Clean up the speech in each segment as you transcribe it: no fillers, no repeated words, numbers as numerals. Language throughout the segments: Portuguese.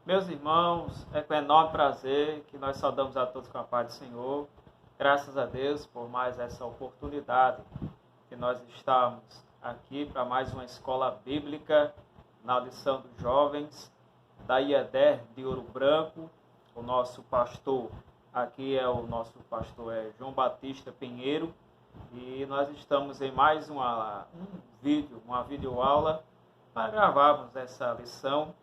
Meus irmãos, é com enorme prazer que nós saudamos a todos com a paz do Senhor. Graças a Deus por mais essa oportunidade que nós estamos aqui para mais uma escola bíblica na lição dos jovens da IEDER de Ouro Branco. O nosso pastor aqui é João Batista Pinheiro e nós estamos em mais uma videoaula para gravarmos essa lição.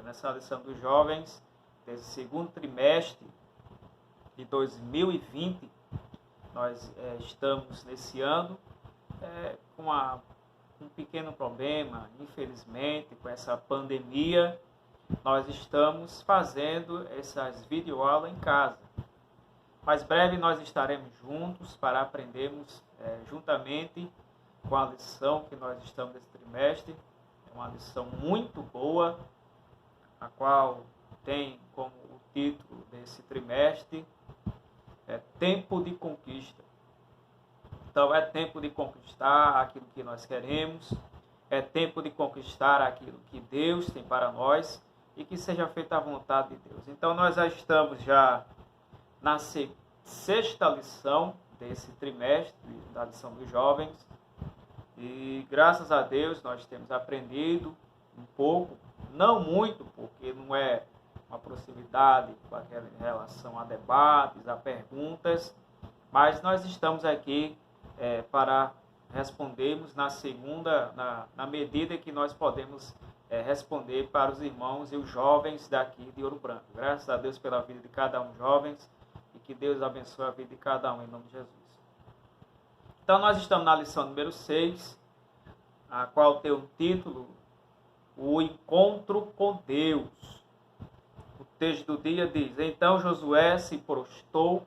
Nessa lição dos jovens, desse segundo trimestre de 2020, nós estamos nesse ano com um pequeno problema, infelizmente, com essa pandemia. Nós estamos fazendo essas videoaulas em casa. Mais breve nós estaremos juntos para aprendermos juntamente com a lição que nós estamos nesse trimestre. É uma lição muito boa, a qual tem como o título desse trimestre Tempo de Conquista. Então é tempo de conquistar aquilo que nós queremos, é tempo de conquistar aquilo que Deus tem para nós e que seja feita a vontade de Deus. Então nós já estamos na sexta lição desse trimestre, da lição dos jovens, e graças a Deus nós temos aprendido um pouco, não muito, porque não é uma proximidade com aquela em relação a debates, a perguntas, mas nós estamos aqui para respondermos na medida que nós podemos responder para os irmãos e os jovens daqui de Ouro Branco. Graças a Deus pela vida de cada um dos jovens e que Deus abençoe a vida de cada um em nome de Jesus. Então nós estamos na lição número 6, a qual tem o título O Encontro com Deus. O texto do dia diz: Então Josué se prostrou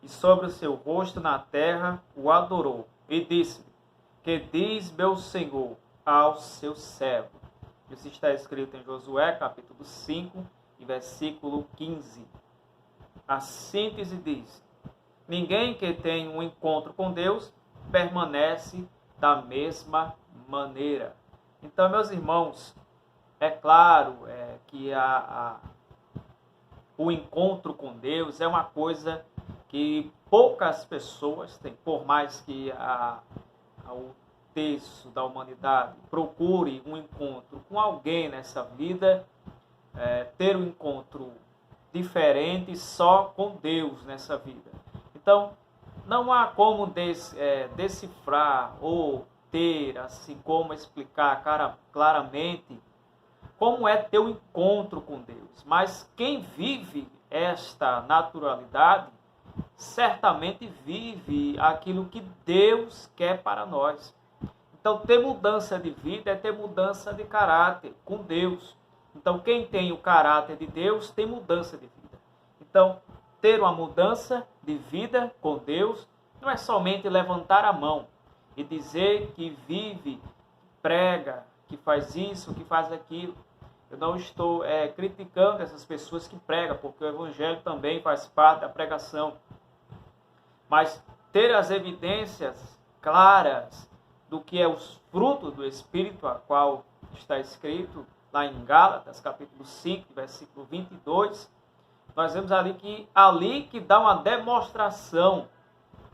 e sobre o seu rosto na terra o adorou e disse: Que diz meu Senhor ao seu servo? Isso está escrito em Josué capítulo 5 e versículo 15. A síntese diz: Ninguém que tem um encontro com Deus permanece da mesma maneira. Então, meus irmãos, é claro que o encontro com Deus é uma coisa que poucas pessoas têm, por mais que o terço da humanidade procure um encontro com alguém nessa vida, ter um encontro diferente só com Deus nessa vida. Então, não há como decifrar ou ter, assim como explicar claramente como é ter um encontro com Deus. Mas quem vive esta naturalidade, certamente vive aquilo que Deus quer para nós. Então, ter mudança de vida é ter mudança de caráter com Deus. Então, quem tem o caráter de Deus tem mudança de vida. Então, ter uma mudança de vida com Deus não é somente levantar a mão e dizer que vive, prega, que faz isso, que faz aquilo. Eu não estou criticando essas pessoas que pregam, porque o evangelho também faz parte da pregação. Mas ter as evidências claras do que é os frutos do Espírito, a qual está escrito lá em Gálatas, capítulo 5, versículo 22, nós vemos ali que dá uma demonstração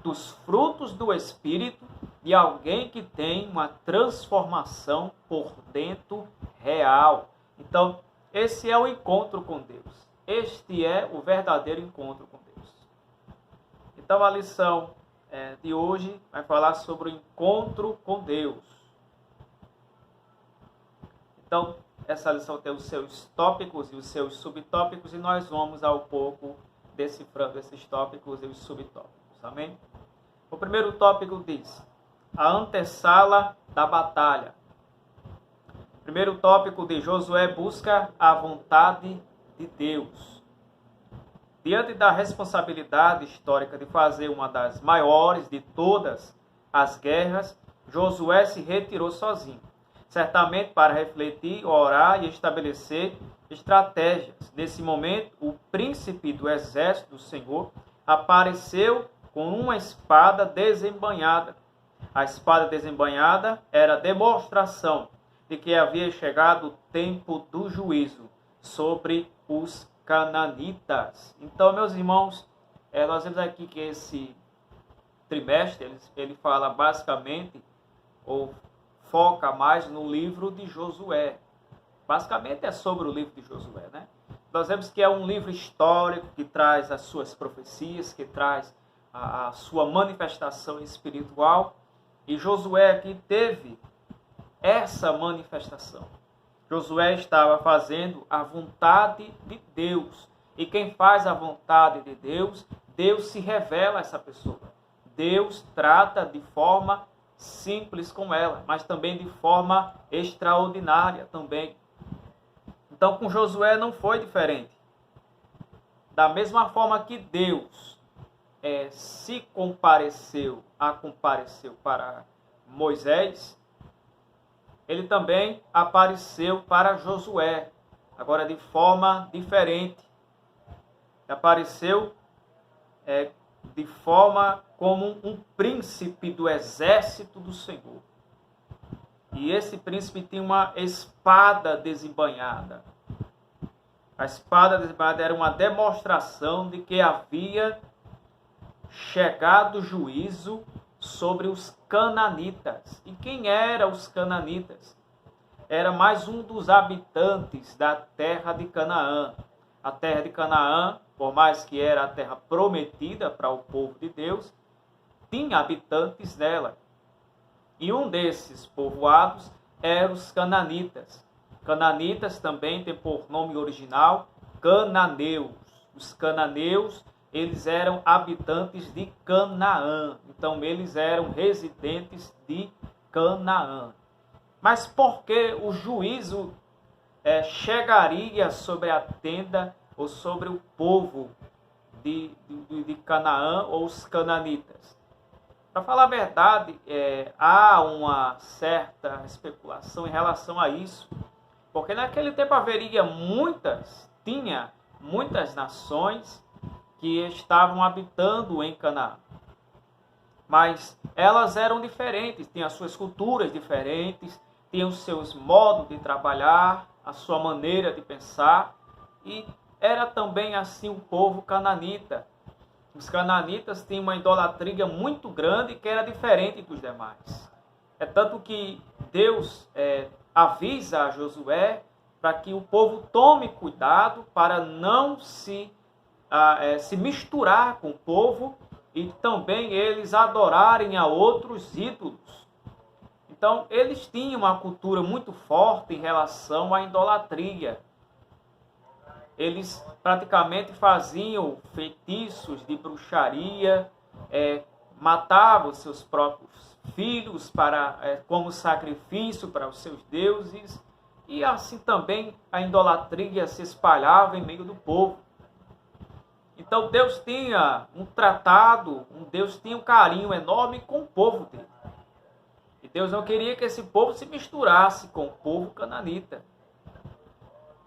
dos frutos do Espírito de alguém que tem uma transformação por dentro real. Então, esse é o encontro com Deus. Este é o verdadeiro encontro com Deus. Então, a lição de hoje vai falar sobre o encontro com Deus. Então, essa lição tem os seus tópicos e os seus subtópicos e nós vamos ao pouco decifrando esses tópicos e os subtópicos. Amém? O primeiro tópico diz: a antessala da batalha. O primeiro tópico de Josué busca a vontade de Deus. Diante da responsabilidade histórica de fazer uma das maiores de todas as guerras, Josué se retirou sozinho, certamente para refletir, orar e estabelecer estratégias. Nesse momento, o príncipe do exército do Senhor apareceu com uma espada desembainhada. A espada desembainhada era demonstração de que havia chegado o tempo do juízo. sobre os cananitas. Então, meus irmãos, nós vemos aqui que esse trimestre, ele fala basicamente, ou foca mais no livro de Josué. Basicamente é sobre o livro de Josué, né? Nós vemos que é um livro histórico que traz as suas profecias, que traz a sua manifestação espiritual. E Josué aqui teve essa manifestação. Josué estava fazendo a vontade de Deus. E quem faz a vontade de Deus, Deus se revela a essa pessoa. Deus trata de forma simples com ela, mas também de forma extraordinária também. Então, com Josué não foi diferente. Da mesma forma que Deus compareceu para Moisés, ele também apareceu para Josué, agora de forma diferente. Apareceu de forma como um príncipe do exército do Senhor. E esse príncipe tinha uma espada desembainhada. A espada desembainhada era uma demonstração de que havia chegado juízo sobre os cananitas. E quem eram os cananitas? Era mais um dos habitantes da terra de Canaã. A terra de Canaã, por mais que era a terra prometida para o povo de Deus, tinha habitantes nela. E um desses povoados eram os cananitas. Cananitas também tem por nome original cananeus. Os cananeus, eles eram habitantes de Canaã. Então, eles eram residentes de Canaã. Mas por que o juízo chegaria sobre a tenda ou sobre o povo de Canaã ou os cananitas? Para falar a verdade, há uma certa especulação em relação a isso, porque naquele tempo tinha muitas nações que estavam habitando em Canaã. Mas elas eram diferentes, tinham as suas culturas diferentes, tinham os seus modos de trabalhar, a sua maneira de pensar, e era também assim o povo cananita. Os cananitas tinham uma idolatria muito grande que era diferente dos demais. É tanto que Deus avisa a Josué para que o povo tome cuidado para não se misturar com o povo e também eles adorarem a outros ídolos. Então, eles tinham uma cultura muito forte em relação à idolatria. Eles praticamente faziam feitiços de bruxaria, matavam seus próprios filhos como sacrifício para os seus deuses, e assim também a idolatria se espalhava em meio do povo. Então Deus tinha um tratado, Deus tinha um carinho enorme com o povo dele. E Deus não queria que esse povo se misturasse com o povo cananita.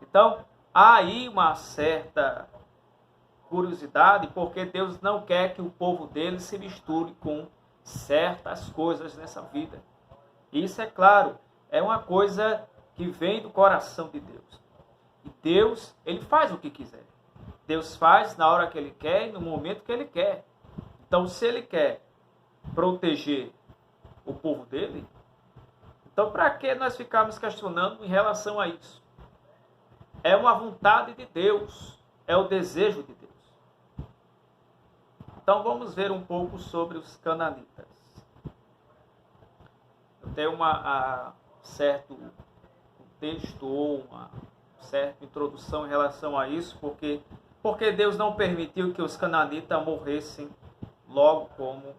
Então, há aí uma certa curiosidade, porque Deus não quer que o povo dele se misture com certas coisas nessa vida. Isso, é claro, é uma coisa que vem do coração de Deus. E Deus, ele faz o que quiser. Deus faz na hora que ele quer e no momento que ele quer. Então, se ele quer proteger o povo dele, então para que nós ficarmos questionando em relação a isso? É uma vontade de Deus, é o desejo de Deus. Então vamos ver um pouco sobre os cananitas. Eu tenho uma certo texto ou uma certa introdução em relação a isso, porque Deus não permitiu que os cananitas morressem logo como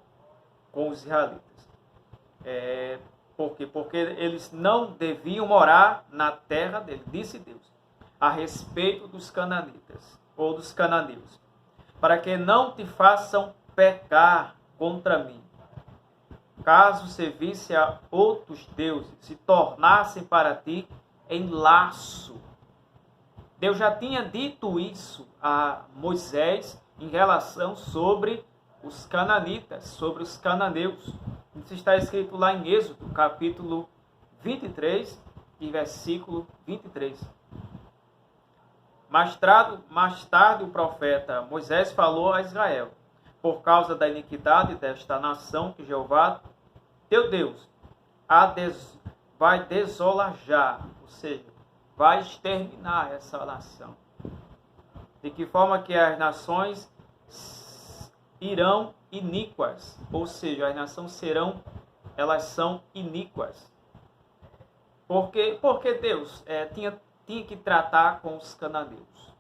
com os israelitas. Por quê? Porque eles não deviam morar na terra dele, disse Deus, a respeito dos cananitas ou dos cananeus, para que não te façam pecar contra mim. Caso servisse a outros deuses, se tornassem para ti em laço. Deus já tinha dito isso a Moisés em relação sobre os cananitas, sobre os cananeus. Isso está escrito lá em Êxodo, capítulo 23 e versículo 23. Mais tarde o profeta Moisés falou a Israel: por causa da iniquidade desta nação que Jeová, teu Deus, vai desolajar, ou seja, vai exterminar essa nação. De que forma que as nações irão iníquas, ou seja, as nações elas são iníquas. Porque Deus tinha que tratar com os cananeus.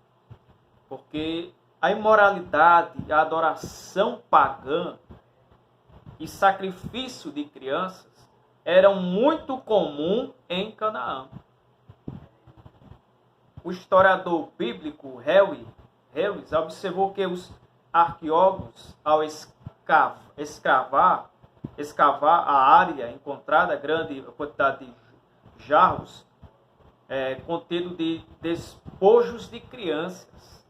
Porque a imoralidade, a adoração pagã e sacrifício de crianças eram muito comum em Canaã. O historiador bíblico Harris observou que os arqueólogos, ao escavar a área, encontrada grande quantidade de jarros contido de despojos de crianças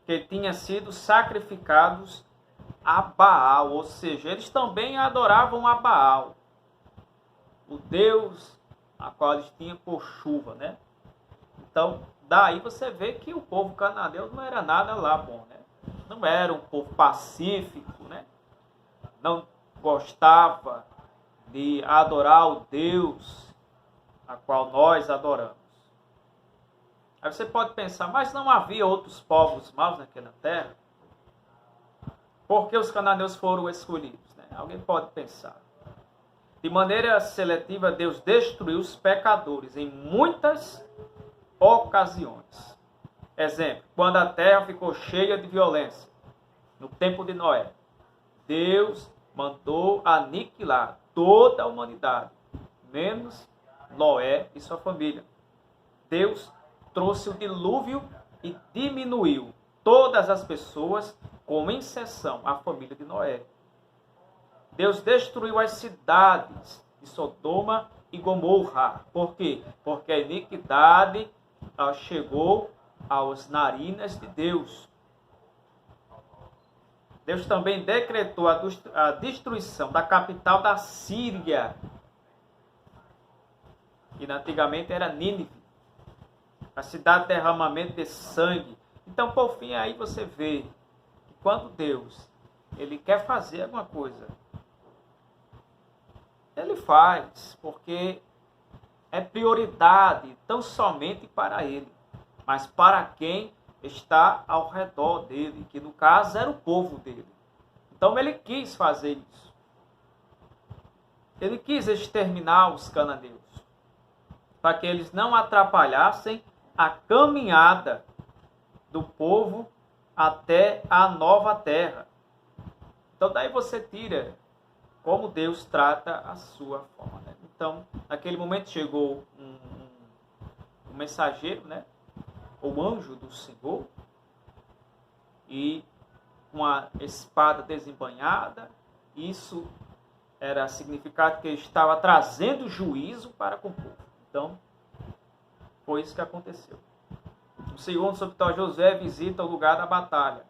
que tinham sido sacrificados a Baal, ou seja, eles também adoravam a Baal, o Deus a qual eles tinham por chuva, né? Então, daí você vê que o povo cananeu não era nada lá bom, né? Não era um povo pacífico, né? Não gostava de adorar o Deus a qual nós adoramos. Aí você pode pensar, mas não havia outros povos maus naquela terra? Por que os cananeus foram escolhidos, né? Alguém pode pensar. De maneira seletiva, Deus destruiu os pecadores em muitas ocasiões. Exemplo, quando a terra ficou cheia de violência, no tempo de Noé, Deus mandou aniquilar toda a humanidade, menos Noé e sua família. Deus trouxe o dilúvio e diminuiu todas as pessoas, com exceção a família de Noé. Deus destruiu as cidades de Sodoma e Gomorra. Por quê? Porque a iniquidade chegou aos narinas de Deus. Deus também decretou a destruição da capital da Síria, que antigamente era Nínive, a cidade de derramamento de sangue. Então, por fim, aí você vê que quando Deus ele quer fazer alguma coisa, ele faz, porque é prioridade tão somente para ele, mas para quem está ao redor dele, que no caso era o povo dele. Então ele quis fazer isso. Ele quis exterminar os cananeus, para que eles não atrapalhassem a caminhada do povo até a nova terra. Então daí você tira como Deus trata a sua forma, né? Então, naquele momento chegou um mensageiro, né? O anjo do Senhor, e uma espada desembainhada. Isso era significado que ele estava trazendo juízo para com o povo. Então, foi isso que aconteceu. O segundo subtópico, Josué visita o lugar da batalha.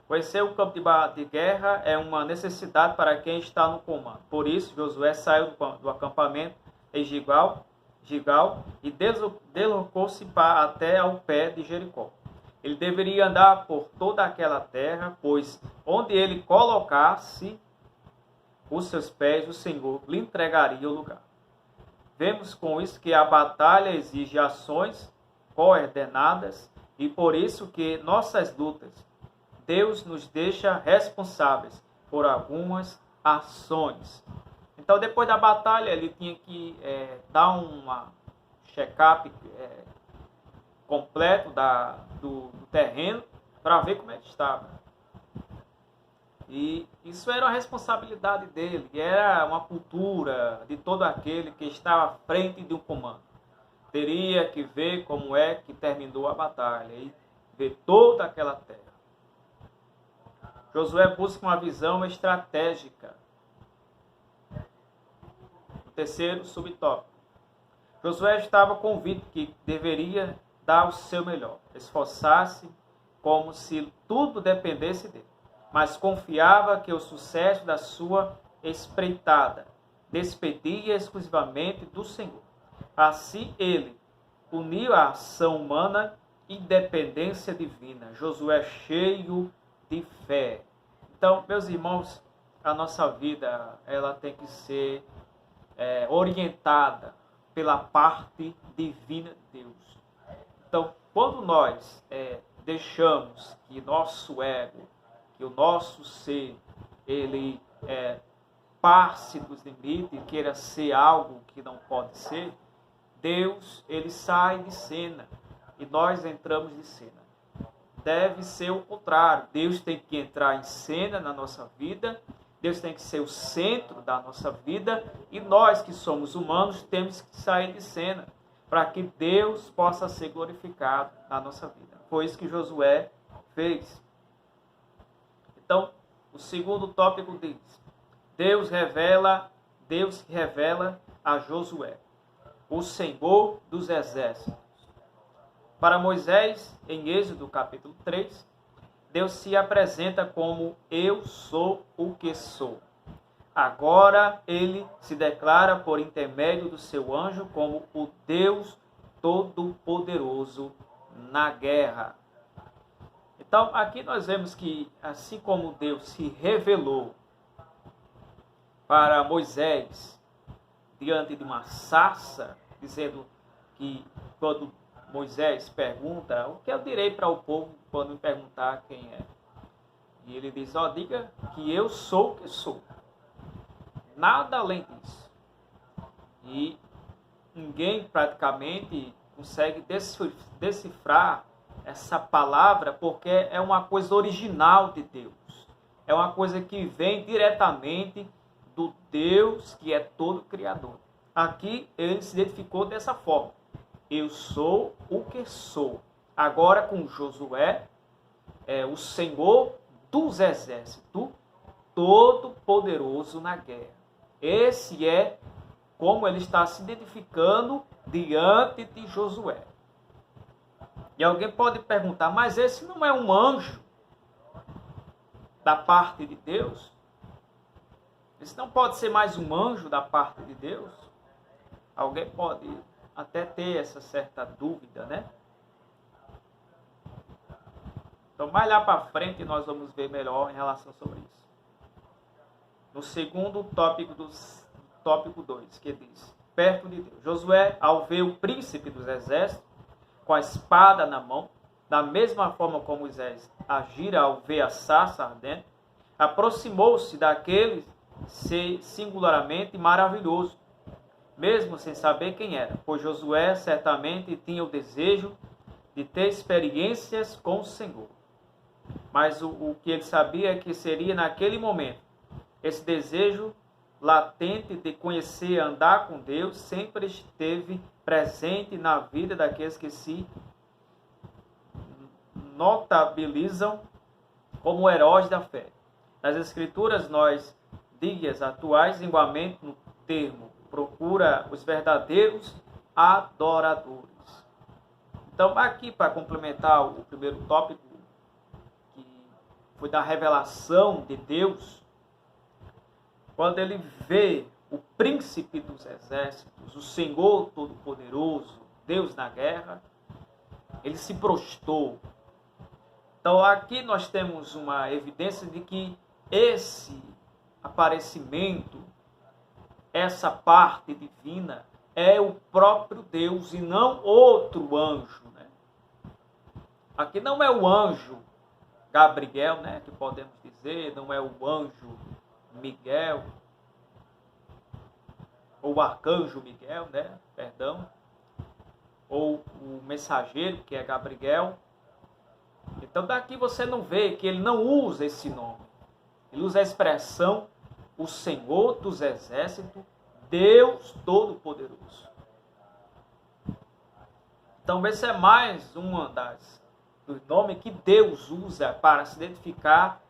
Conhecer o campo de guerra é uma necessidade para quem está no comando. Por isso, Josué saiu do acampamento em Gilgal e deslocou-se até ao pé de Jericó. Ele deveria andar por toda aquela terra, pois onde ele colocasse os seus pés, o Senhor lhe entregaria o lugar. Vemos com isso que a batalha exige ações coordenadas e por isso que nossas lutas, Deus nos deixa responsáveis por algumas ações. Então, depois da batalha, ele tinha que dar uma check-up completo do terreno para ver como é que estava. E isso era uma responsabilidade dele, era uma cultura de todo aquele que estava à frente de um comando. Teria que ver como é que terminou a batalha e ver toda aquela terra. Josué busca uma visão estratégica. O terceiro subtópico. Josué estava convicto que deveria dar o seu melhor, esforçar-se como se tudo dependesse dele, mas confiava que o sucesso da sua espreitada dependia exclusivamente do Senhor. Assim ele uniu a ação humana e dependência divina. Josué cheio de fé. Então, meus irmãos, a nossa vida ela tem que ser orientada pela parte divina de Deus. Então, quando nós deixamos que nosso ego, que o nosso ser, ele passe dos limites e queira ser algo que não pode ser, Deus, ele sai de cena e nós entramos de cena. Deve ser o contrário. Deus tem que entrar em cena na nossa vida, Deus tem que ser o centro da nossa vida e nós que somos humanos temos que sair de cena para que Deus possa ser glorificado na nossa vida. Foi isso que Josué fez. Então, o segundo tópico diz: Deus revela a Josué, o Senhor dos exércitos. Para Moisés, em Êxodo capítulo 3, Deus se apresenta como eu sou o que sou. Agora ele se declara por intermédio do seu anjo como o Deus Todo-Poderoso na guerra. Então, aqui nós vemos que, assim como Deus se revelou para Moisés diante de uma sarça, dizendo que quando Moisés pergunta: o que eu direi para o povo quando me perguntar quem é? E ele diz: diga que eu sou o que sou. Nada além disso. E ninguém praticamente consegue decifrar essa palavra, porque é uma coisa original de Deus. É uma coisa que vem diretamente do Deus que é todo criador. Aqui ele se identificou dessa forma: eu sou o que sou. Agora com Josué, o Senhor dos exércitos, todo-poderoso na guerra. Esse é como ele está se identificando diante de Josué. E alguém pode perguntar: mas esse não é um anjo da parte de Deus? Esse não pode ser mais um anjo da parte de Deus? Alguém pode até ter essa certa dúvida, né? Então, mais lá para frente, nós vamos ver melhor em relação sobre isso. No segundo tópico, tópico 2, que diz: perto de Deus. Josué, ao ver o príncipe dos exércitos, com a espada na mão, da mesma forma como Moisés agira ao ver a sarça ardente, aproximou-se daquele ser singularmente maravilhoso, mesmo sem saber quem era, pois Josué certamente tinha o desejo de ter experiências com o Senhor. Mas o que ele sabia é que seria naquele momento. Esse desejo latente de conhecer e andar com Deus sempre esteve presente na vida daqueles que se notabilizam como heróis da fé. Nas Escrituras, nós, dias atuais, igualmente no termo, procura os verdadeiros adoradores. Então, aqui para complementar o primeiro tópico, que foi da revelação de Deus, quando ele vê o príncipe dos exércitos, o Senhor Todo-Poderoso, Deus na guerra, ele se prostrou. Então aqui nós temos uma evidência de que esse aparecimento, essa parte divina, é o próprio Deus e não outro anjo, né? Aqui não é o anjo Gabriel, né, que podemos dizer, não é o anjo Miguel, ou o arcanjo Miguel, né, perdão, ou o mensageiro, que é Gabriel. Então daqui você não vê que ele não usa esse nome. Ele usa a expressão o Senhor dos exércitos, Deus Todo-Poderoso. Então esse é mais uma dos nomes que Deus usa para se identificar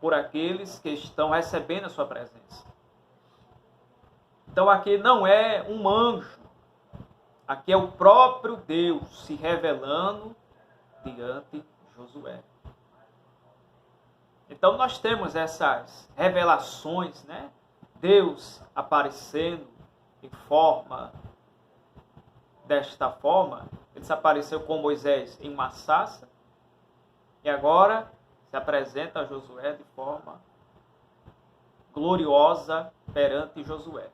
por aqueles que estão recebendo a sua presença. Então aqui não é um anjo, aqui é o próprio Deus se revelando diante de Josué. Então nós temos essas revelações, né? Deus aparecendo desta forma, Ele se apareceu com Moisés em uma sarça e agora se apresenta a Josué de forma gloriosa perante Josué.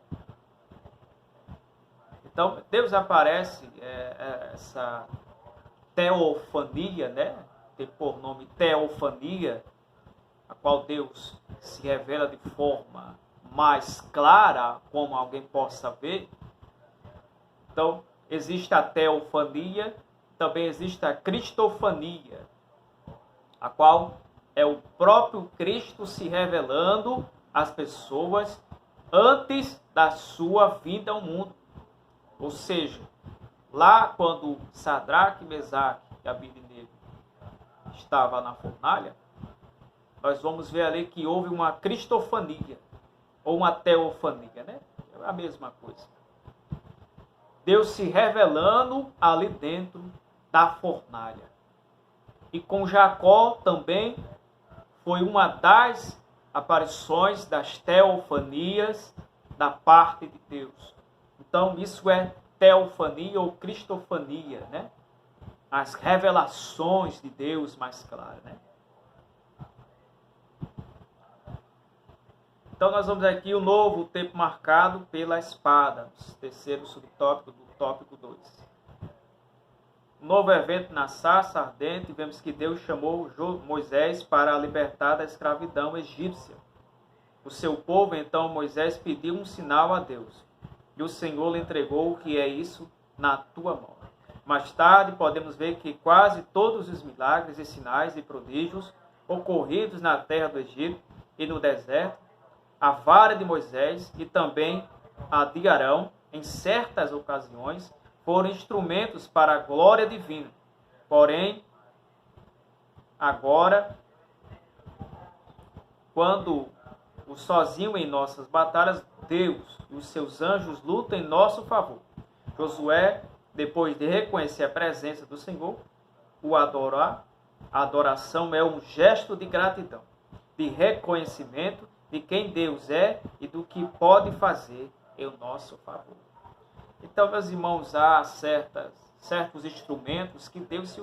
Então, Deus aparece, essa teofania, né? Tem por nome teofania, a qual Deus se revela de forma mais clara, como alguém possa ver. Então, existe a teofania, também existe a cristofania, a qual é o próprio Cristo se revelando às pessoas antes da sua vinda ao mundo. Ou seja, lá quando Sadraque, Mesaque e Abednego estava na fornalha, nós vamos ver ali que houve uma cristofania, ou uma teofania, né? É a mesma coisa. Deus se revelando ali dentro da fornalha. E com Jacó também foi uma das aparições das teofanias da parte de Deus. Então, isso é teofania ou cristofania, né? As revelações de Deus mais claras, né? Então, nós vamos aqui o novo tempo marcado pela espada, terceiro subtópico do tópico 2. Um novo evento na sarça ardente, vemos que Deus chamou Moisés para libertar da escravidão egípcia. O seu povo, então, Moisés pediu um sinal a Deus. E o Senhor lhe entregou o que é isso na tua mão. Mais tarde, podemos ver que quase todos os milagres e sinais e prodígios ocorridos na terra do Egito e no deserto, a vara de Moisés e também a de Arão, em certas ocasiões, foram instrumentos para a glória divina. Porém, agora, quando o sozinho em nossas batalhas, Deus e os seus anjos lutam em nosso favor. Josué, depois de reconhecer a presença do Senhor, o adorar, a adoração é um gesto de gratidão, de reconhecimento de quem Deus é e do que pode fazer em nosso favor. Então, meus irmãos, há certos instrumentos que Deus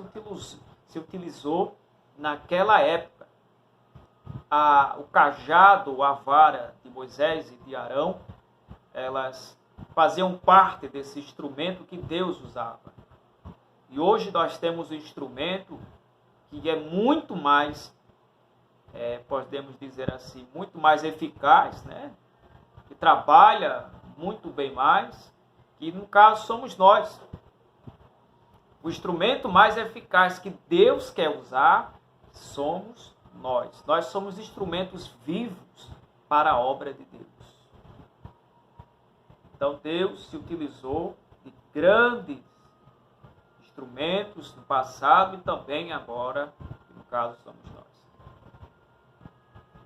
se utilizou naquela época. O cajado, a vara de Moisés e de Arão, elas faziam parte desse instrumento que Deus usava. E hoje nós temos um instrumento que é muito mais, podemos dizer assim, muito mais eficaz, né? Que trabalha muito bem mais, que no caso somos nós. O instrumento mais eficaz que Deus quer usar somos nós. Nós somos instrumentos vivos para a obra de Deus. Então Deus se utilizou de grandes instrumentos no passado e também agora, que no caso somos nós.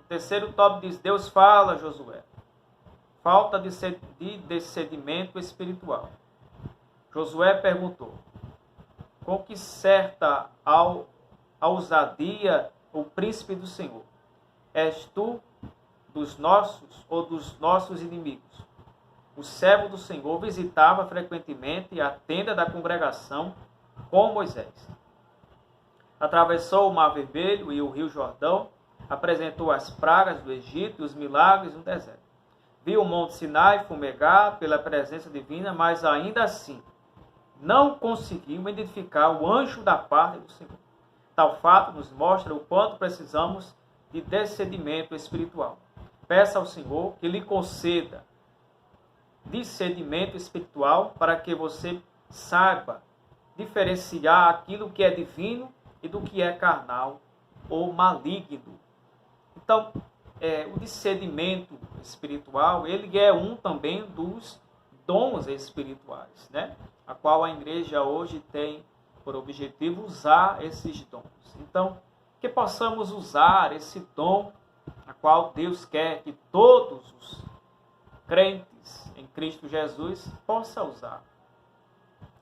O terceiro tópico diz: Deus fala a Josué. Falta de discernimento espiritual. Josué perguntou: com que certa ousadia o príncipe do Senhor? És tu dos nossos ou dos nossos inimigos? O servo do Senhor visitava frequentemente a tenda da congregação com Moisés. Atravessou o Mar Vermelho e o Rio Jordão, apresentou as pragas do Egito e os milagres no deserto. Viu o Monte Sinai fumegar pela presença divina, mas ainda assim não conseguiu identificar o anjo da parte do Senhor. Tal fato nos mostra o quanto precisamos de discernimento espiritual. Peça ao Senhor que lhe conceda discernimento espiritual para que você saiba diferenciar aquilo que é divino e do que é carnal ou maligno. Então, o discernimento espiritual, ele é um também dos dons espirituais, né? A qual a igreja hoje tem por objetivo usar esses dons. Então, que possamos usar esse dom, a qual Deus quer que todos os crentes em Cristo Jesus possam usar,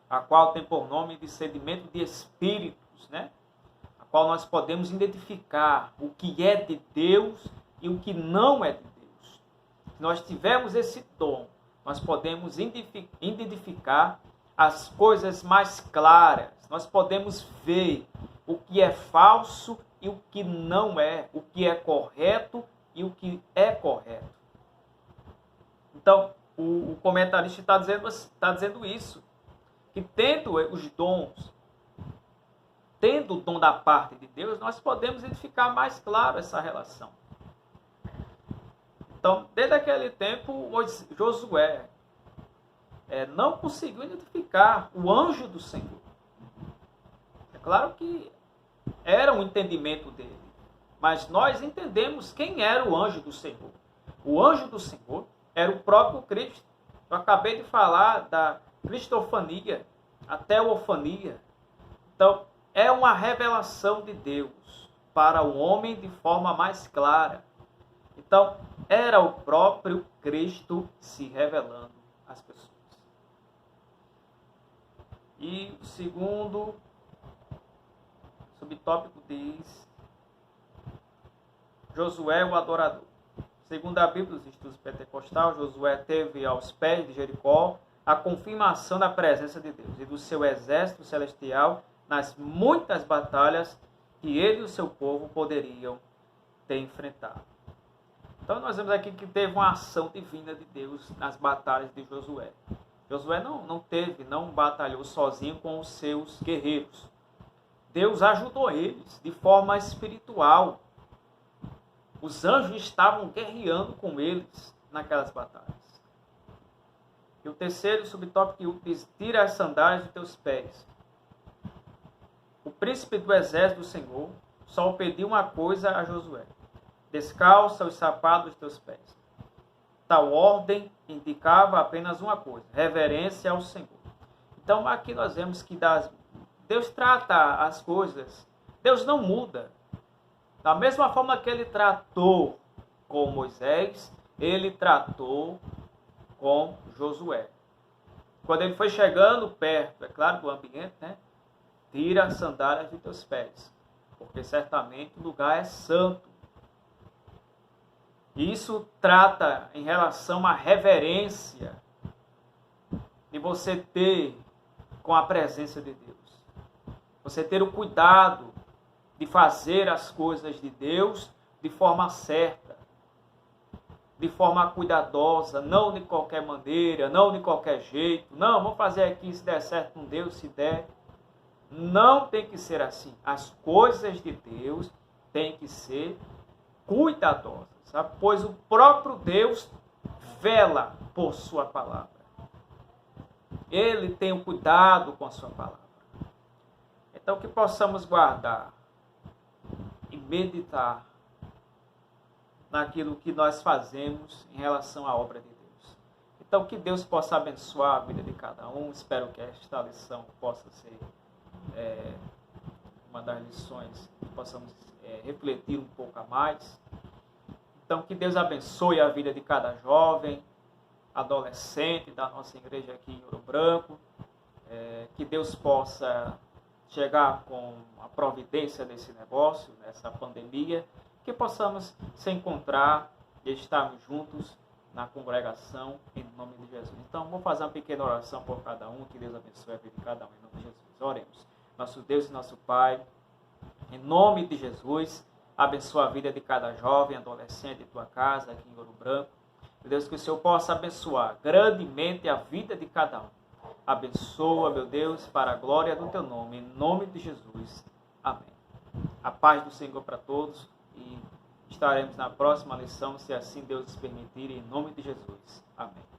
a qual tem por nome discernimento de espíritos, né? A qual nós podemos identificar o que é de Deus e o que não é de Deus. Se nós tivermos esse dom, nós podemos identificar as coisas mais claras. Nós podemos ver o que é falso e o que não é, o que é correto e o que é correto. Então, o comentarista está dizendo isso, que tendo os dons, tendo o dom da parte de Deus, nós podemos identificar mais claro essa relação. Então, desde aquele tempo, Josué não conseguiu identificar o anjo do Senhor. É claro que era um entendimento dele, mas nós entendemos quem era o anjo do Senhor. O anjo do Senhor era o próprio Cristo. Eu acabei de falar da cristofania, a teofania. Então, é uma revelação de Deus para o homem de forma mais clara. Então, era o próprio Cristo se revelando às pessoas. E o segundo subtópico diz Josué, o adorador. Segundo a Bíblia dos Estudos Pentecostal, Josué teve aos pés de Jericó a confirmação da presença de Deus e do seu exército celestial nas muitas batalhas que ele e o seu povo poderiam ter enfrentado. Então nós vemos aqui que teve uma ação divina de Deus nas batalhas de Josué. Josué não batalhou sozinho com os seus guerreiros. Deus ajudou eles de forma espiritual. Os anjos estavam guerreando com eles naquelas batalhas. E o terceiro subtópico diz: tira as sandálias dos teus pés. O príncipe do exército do Senhor só pediu uma coisa a Josué: descalça os sapatos dos teus pés. Tal ordem indicava apenas uma coisa: reverência ao Senhor. Então aqui nós vemos que Deus trata as coisas, Deus não muda. Da mesma forma que ele tratou com Moisés, ele tratou com Josué. Quando ele foi chegando perto, é claro, do ambiente, tira as sandálias de teus pés, porque certamente o lugar é santo. E isso trata em relação à reverência de você ter com a presença de Deus. Você ter o cuidado de fazer as coisas de Deus de forma certa, de forma cuidadosa, não de qualquer maneira, não de qualquer jeito. Não, vamos fazer aqui, se der certo, não deu, se der. Não tem que ser assim. As coisas de Deus têm que ser cuidadosas, sabe? Pois o próprio Deus vela por sua palavra. Ele tem um cuidado com a sua palavra. Então, que possamos guardar e meditar naquilo que nós fazemos em relação à obra de Deus. Então, que Deus possa abençoar a vida de cada um. Espero que esta lição possa ser uma das lições que possamos refletir um pouco a mais. Então, que Deus abençoe a vida de cada jovem, adolescente da nossa igreja aqui em Ouro Branco. Que Deus possa chegar com a providência desse negócio, nessa pandemia, que possamos se encontrar e estarmos juntos na congregação, em nome de Jesus. Então, vou fazer uma pequena oração por cada um, que Deus abençoe a vida de cada um, em nome de Jesus. Oremos. Nosso Deus e nosso Pai, em nome de Jesus, abençoa a vida de cada jovem, adolescente de tua casa, aqui em Ouro Branco. Meu Deus, que o Senhor possa abençoar grandemente a vida de cada um. Abençoa, meu Deus, para a glória do teu nome, em nome de Jesus. Amém. A paz do Senhor para todos e estaremos na próxima lição, se assim Deus nos permitir, em nome de Jesus. Amém.